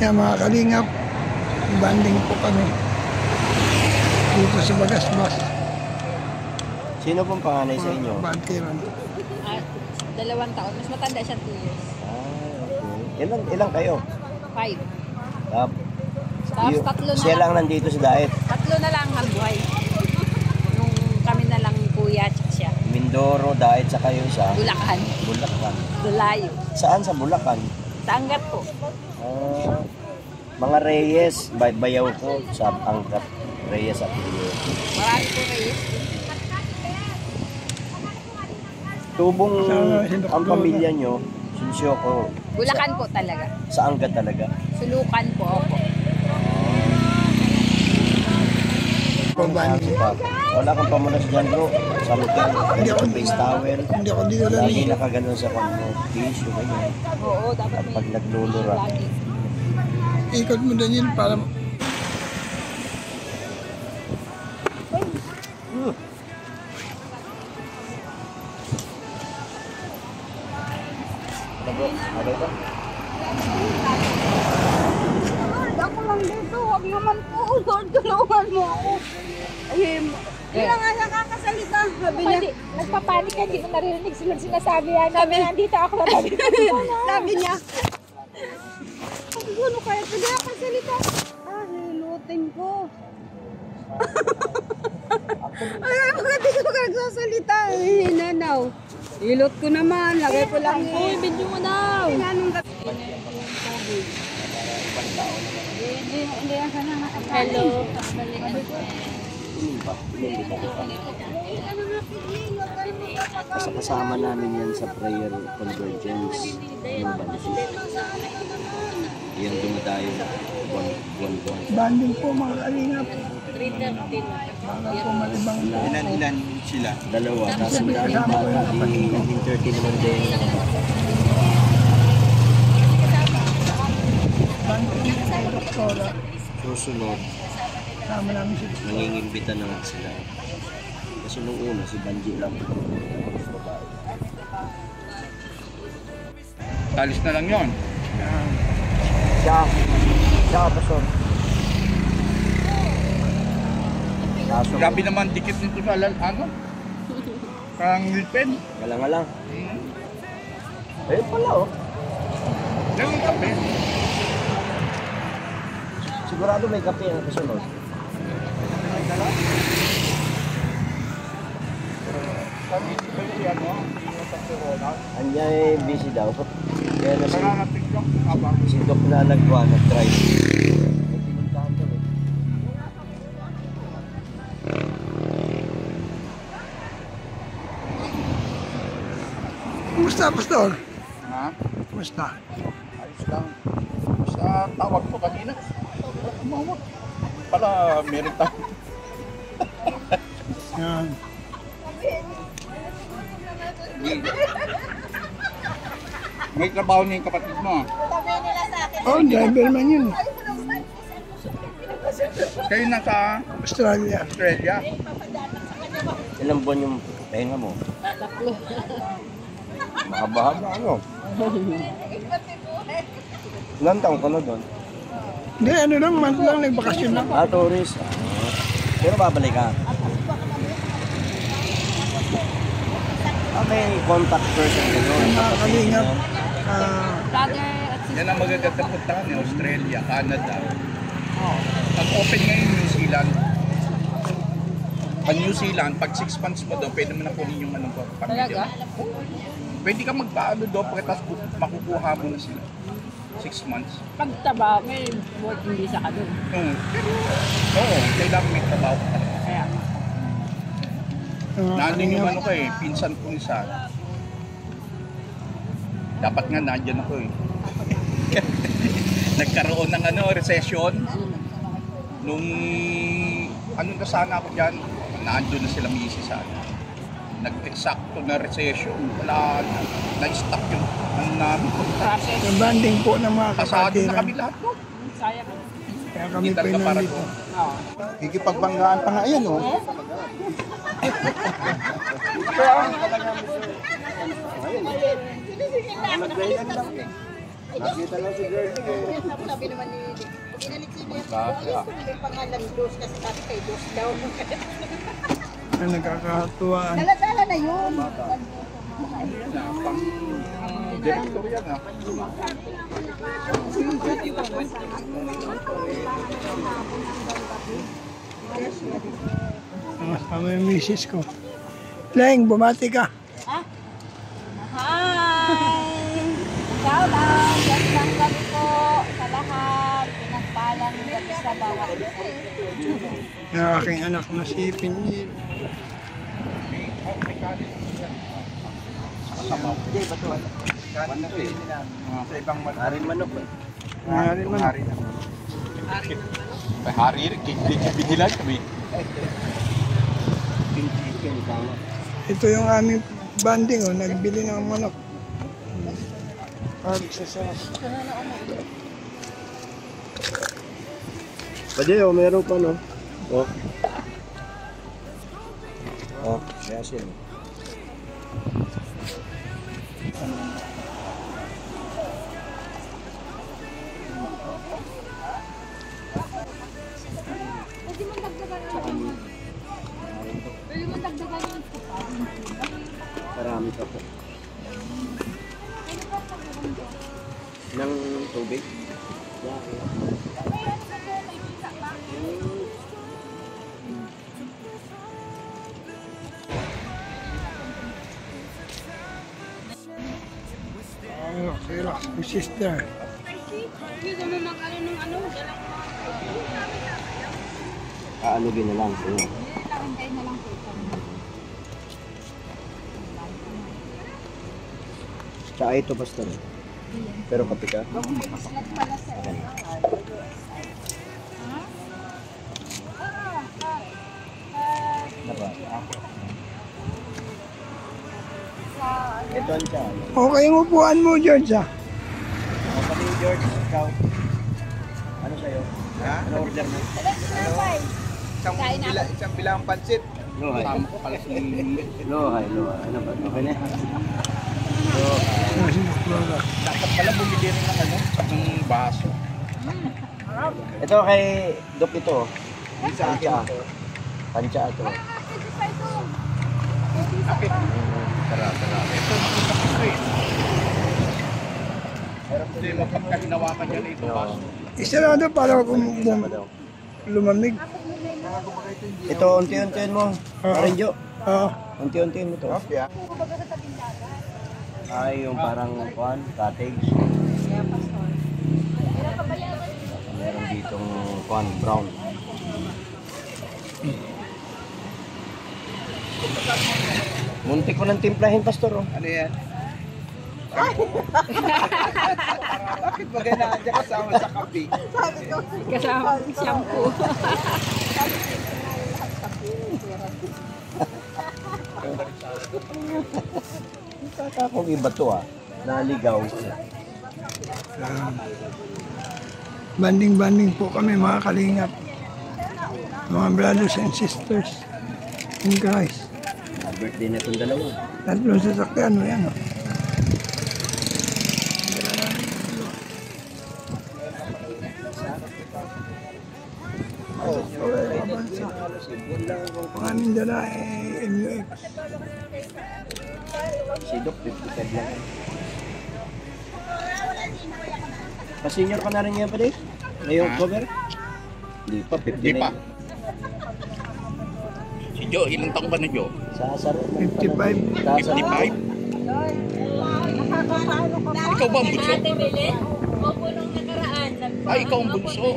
Yan mga kalingap, banding po kami dito sa Bagasbas. Sino pong panganay sa inyo? Bantiran. 2 taon. Mas matanda siya 2 years. Okay. Ilang kayo? 5. Tapos Tapos 3 na siya lang lang. nandito sa Daet. 3 na lang ang buhay. Nung kami na lang kuya at siya. Mindoro, Daet, sa kayo sa Bulacan. Bulacan. Dulayo. Saan sa Bulacan? Sa Angat po. Mga Reyes, bayaw ko sa Angkat. Reyes at Reyes. Marami po kayo. Tubong ang pamilya nyo, Sinsiyoko. Bulacan po talaga. Sa Angkat talaga. Sulukan po ako. Pabanding. Wala kang pamunas dyan bro. Sa hotel, face towel. Hindi ako dito lang. Lagi nakaganon sa kanya. Tissue, ganyan. Oo, dapat At pag naglulura. lagi. Ikot mo din yun para Ano bro? Okay ba? Lord, ako lang dito. Huwag naman po. Lord, tulungan mo ako. Ayun. Hindi na nga nakakasalita. Sabi niya. Nagpapanik ka, hindi mo naririnig silang sinasabi yan. Sabi niya, nandito ako na sabi ko. Sabi niya. Ano kaya pwede nakasalita? Hilutin ko. Ay, bakit di ko nagsasalita? Hinanaw. Hilot ko naman. Lagay ko lang Uy, video mo daw. Tinanong ka. Hello. Kasi kasama namin yan sa prayer convergence ng Bansi. Yan dumadayo buwan-buwan. banding po mga kalingap. Para po malibang Ilan sila? Dalawa, kasi may bata, naging 30 naman din. banding po doktora. Susunod, Sama namin sila. nangingimbita na nga sila. Kasi nung una, si Banji lang. Talis na lang yon. Siya, pastor. Kaso, Grabe naman dikit nito sa ano? Kang ngipin. galang-galang. Ayun pala oh. Yan ang kape. Sigurado may kape ang kasunod. Anya ay busy daw. Kaya na Nangangatik lang. Abang. si Doc na nag-try. May pinuntahan daw eh. Kumusta, pastor? Ha? Kumusta? Ayos lang. Sa tawag ko kanina. Umawag. Pala meron tayo. Yan. May trabaho niya yung kapatid mo. Oh, driver man yun. Kayo nasa Australia. Australia. Ilang buwan yung pahinga mo? Mahaba-haba ano? Ilan taong ka na doon? Hindi, ano lang, month lang, nagbakasyon lang. Tourist. Pero babalik ka. May contact person ka doon. Mga kalingap, Brother at sister. Yan ang magaganda puntahan ni Australia, Canada. Pag open ngayon New Zealand. Pag New Zealand, pag 6 months mo doon, pwede mo na kunin yung anong pamilya. Talaga? Pwede ka magpaano doon, pagkatapos makukuha mo na sila. 6 months. Pagtaba, may working visa ka dun. Oo, kailangan may trabaho ka. Kaya, mga Nandun yung kalingap, ano ko eh, pinsan ko isa. Dapat nga nandyan ako eh. Nagkaroon ng ano, recession. Nung ano na sana ako dyan, nandun na sila misis sana. Nag-eksakto na recession. Wala na. Na-stop yung ano namin. process. yung banding po ng mga Pasado na kapatiran. kami lahat no? Sayang. Kaya kami Hindi po talaga para nandito. to. Oo. Higipagpanggaan pa nga yan oh. Nakita lang si girl. Sabi naman ni pag inalit si Niya, Bakit? may pangalan dos kasi sabi kay dos daw. Ang nagkakatuwaan. Dala-dala na yun. Pang director yan ah. Kasama yung misis ko. Leng, bumati ka. Hi! Shout out! Gandang gabi po sa lahat. Pinagpalang gabi sa bawat isa. Yung aking anak na si Pinil. Hindi, bato. Sa ibang Haring manok. Nangyari man. May hari rin, binilan kami. Chicken, tama. Ito yung aming banding, oh, nagbili ng manok. Para sa sauce. Pwede, oh, meron pa, no? Oh. Oh, kaya siya. Marami pa po. Ng tubig? Relax, my sister. Aanugin na lang. Ano? Tsaka ito, pastor. Pero kape ka? Ito ang siya. Okay yung upuan mo, George, ah. Pati George, ikaw. Ano sa'yo? Ha? Ano order mo? Isang bilang pansit. Lohay. Tama ko pala si... Lohay. Ano ba? Okay na? Dapat pala bumili rin ng ano, ng baso. Ito kay Dok ito. Sa akin ito. Pancha ito. Kapit. Tara. Ito ang kapit ko eh. Hindi mo pagkahinawakan niya na ito baso. Isarado para kung Sama daw. lumamig. Ito, unti-untiin mo. Parinjo. Oo. Unti-untiin mo to. Yeah. Ay, yung parang cottage. Meron ditong brown. Muntik ko ng timplahin, pastor. Oh. Ano yan? Bakit ba ganaan dyan kasama sa kape? Kasama ang shampoo. Kung iba to naligaw. Banding-banding po kami, mga kalingap. Mga brothers and sisters. And guys, Birthday na itong dalawa. tatlong sasakyan mo yan, oh. Ang aming dala MUX. Si Doc, 55 lang. Pa-senior ka na rin yan pa din? Ngayong cover? Hindi pa, 50 Hindi na pa. yun. Si Joe, ilang taong ba na Joe? Sa asaro. 55. 55? Ikaw ba ang bunso? Opo nung nakaraan. Ay, ikaw ang bunso.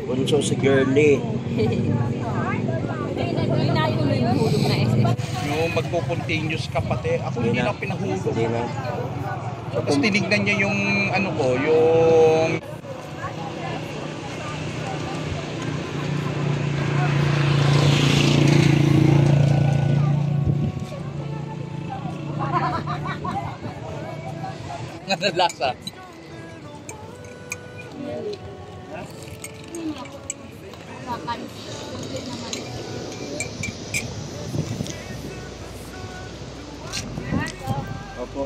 Bunso si Girlie. Natuloy yung hulog na SS. Yung magpo-continuous ka pati. Ako hindi lang pinahulog. Hindi na. Tapos tinignan niya yung ano ko, yung... Ano lasa? Opo.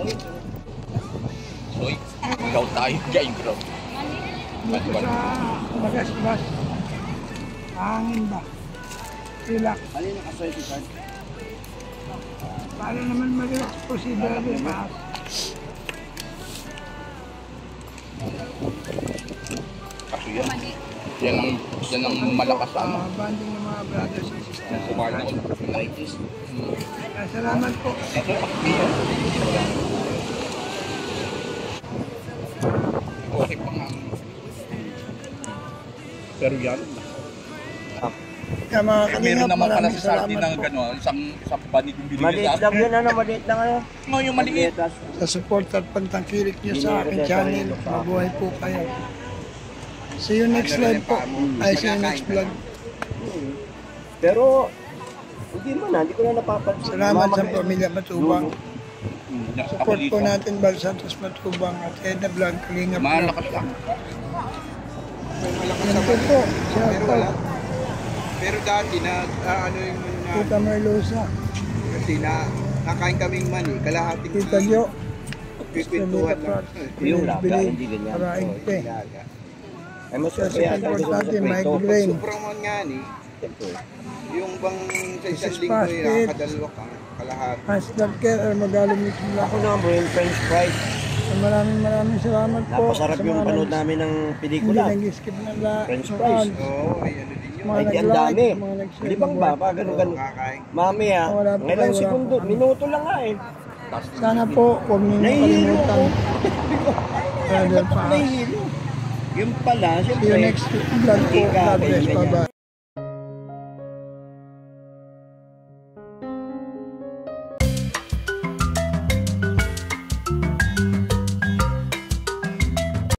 Ay, Ayun kain bro. Dito sa Bagasbas. Hangin ba? Relax. Alin naka-sweaty card? Para naman mag-relax po si Daddy Mas. Kasi yan ang malakas ano. Banding ng mga brothers and sisters. Kumain ako ng arthritis. Salamat po. Okay pa nga. Pero yan, Kaya mga meron kalingap, naman pala maraming sa sardin salamat ng po gano'n, isang banit yung binili Maliit sa lang yun, ano? Maliit lang ano? Ngayon yung maliit. sa support at pagtangkilik niyo sa aking channel. Mabuhay po kayo. See you next live po. Ay, see you next vlog. Pero, hindi mo na, hindi ko na napapansin. Salamat sa pamilya Matubang. Ako Support dito. po natin Bal Santos Matubang at Edna Vlog Kalingap po. Malakas lang. Yan po po. Shout out. Pero dati ano yung Tita Merlosa. kasi nakain kaming mani, kalahating Tita Jo. pipintuhan lang. Yung laga, hindi ganyan. Paraing pe. Ilaga. Ay, mas Kasi kaya importante, migraine. Sobrang man nga ni, yung bang sa isang Mrs. linggo Basket. nakakadalwa ka, kalahati. Hans Darker or Magaling Mismula. Ako naman bro, yung french fries. Maraming salamat po. Napasarap sa yung mga panood namin ng Hindi pelikula. nag-skip ng French fries. Oo, ay ano din yun. Mga Ay, ang nag-like, dami. mga nag-share. Libang ba? Pa, ganun. Kakain. Mami ha, Wala po ngayon kayo, wala segundo, po. minuto lang nga eh. Sana po, huwag niyo Nahihilo makalimutan. ko. Brother pa. Nahihilo. Yung pala, See you siyempre, next vlog po. God bless. Bye-bye.